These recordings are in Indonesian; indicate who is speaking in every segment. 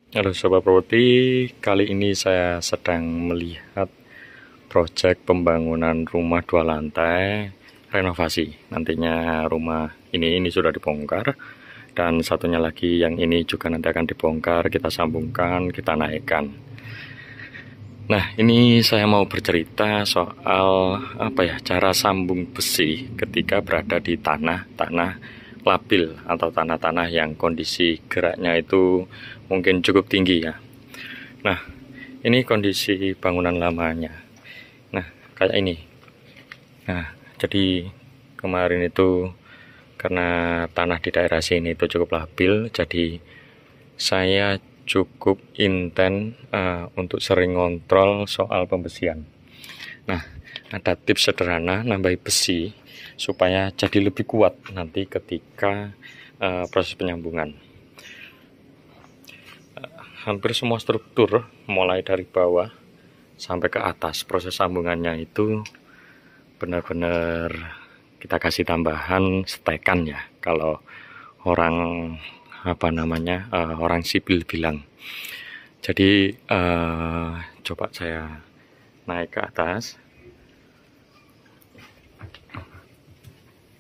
Speaker 1: Halo Sobat Properti, kali ini saya sedang melihat proyek pembangunan rumah 2 lantai renovasi. Nantinya rumah ini sudah dibongkar, dan satunya lagi yang ini juga nanti akan dibongkar, kita sambungkan, kita naikkan. Nah, ini saya mau bercerita soal cara sambung besi ketika berada di tanah labil atau tanah-tanah yang kondisi geraknya itu mungkin cukup tinggi ya. Nah, ini kondisi bangunan lamanya. Nah, kayak ini. Nah, jadi kemarin itu karena tanah di daerah sini itu cukup labil, jadi saya cukup intent untuk sering ngontrol soal pembesian. Nah, ada tips sederhana nambahi besi supaya jadi lebih kuat nanti ketika proses penyambungan. Hampir semua struktur mulai dari bawah sampai ke atas, proses sambungannya itu benar-benar kita kasih tambahan stekan ya, kalau orang orang sipil bilang. Jadi coba saya naik ke atas.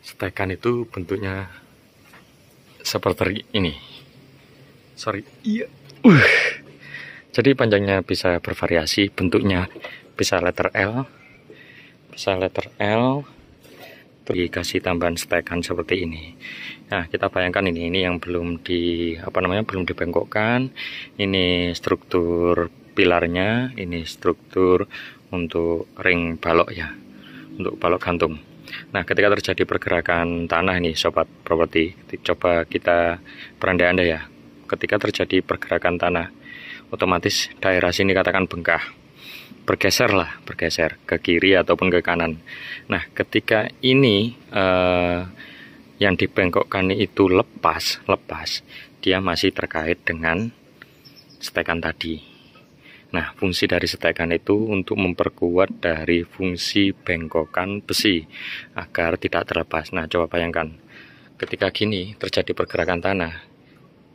Speaker 1: Stekan itu bentuknya seperti ini. Jadi panjangnya bisa bervariasi, bentuknya bisa letter L, dikasih tambahan stekan seperti ini. Nah, kita bayangkan ini yang belum belum dibengkokkan. Ini struktur pilarnya, ini struktur untuk ring balok ya, untuk balok gantung. Nah, ketika terjadi pergerakan tanah ini Sobat Properti, coba kita berandai-andai ya. Ketika terjadi pergerakan tanah, otomatis daerah sini katakan bengkak, bergeser ke kiri ataupun ke kanan. Nah, ketika ini yang dibengkokkan itu lepas, dia masih terkait dengan stekan tadi. Nah, fungsi dari stekan itu untuk memperkuat dari fungsi bengkokan besi agar tidak terlepas. Nah, coba bayangkan ketika gini terjadi pergerakan tanah,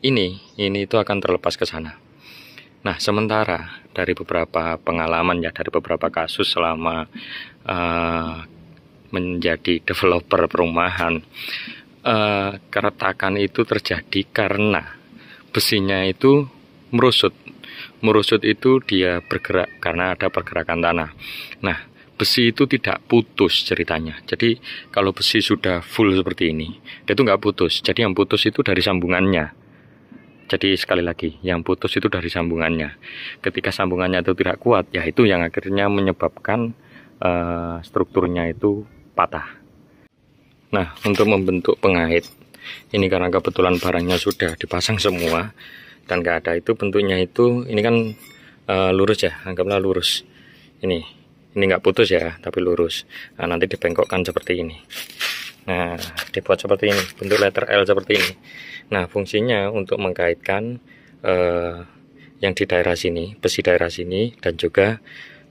Speaker 1: ini itu akan terlepas ke sana. Nah, sementara dari beberapa pengalaman ya, dari beberapa kasus selama menjadi developer perumahan, keretakan itu terjadi karena besinya itu merusut. Merusut itu dia bergerak karena ada pergerakan tanah. Nah, besi itu tidak putus ceritanya. Jadi kalau besi sudah full seperti ini, dia itu nggak putus. Jadi yang putus itu dari sambungannya. Jadi sekali lagi, yang putus itu dari sambungannya. Ketika sambungannya itu tidak kuat, ya itu yang akhirnya menyebabkan strukturnya itu patah. Nah, untuk membentuk pengait, ini karena kebetulan barangnya sudah dipasang semua dan nggak ada, itu bentuknya itu ini kan lurus ya, anggaplah lurus. Ini nggak putus ya, tapi lurus. Nah, nanti dibengkokkan seperti ini. Nah, dibuat seperti ini, bentuk letter L seperti ini. Nah, fungsinya untuk mengkaitkan yang di daerah sini, besi daerah sini, dan juga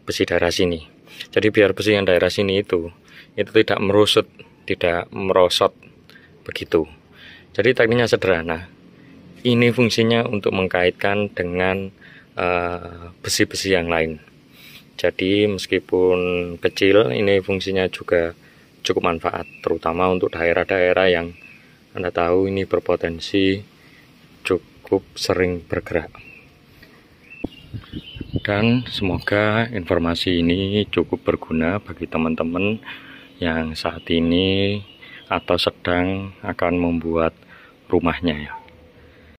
Speaker 1: besi daerah sini. Jadi biar besi yang daerah sini itu tidak merusut, tidak merosot begitu. Jadi tekniknya sederhana. Ini fungsinya untuk mengkaitkan dengan besi-besi yang lain. Jadi meskipun kecil, ini fungsinya juga cukup manfaat, terutama untuk daerah-daerah yang Anda tahu ini berpotensi cukup sering bergerak. Dan semoga informasi ini cukup berguna bagi teman-teman yang saat ini atau sedang akan membuat rumahnya ya.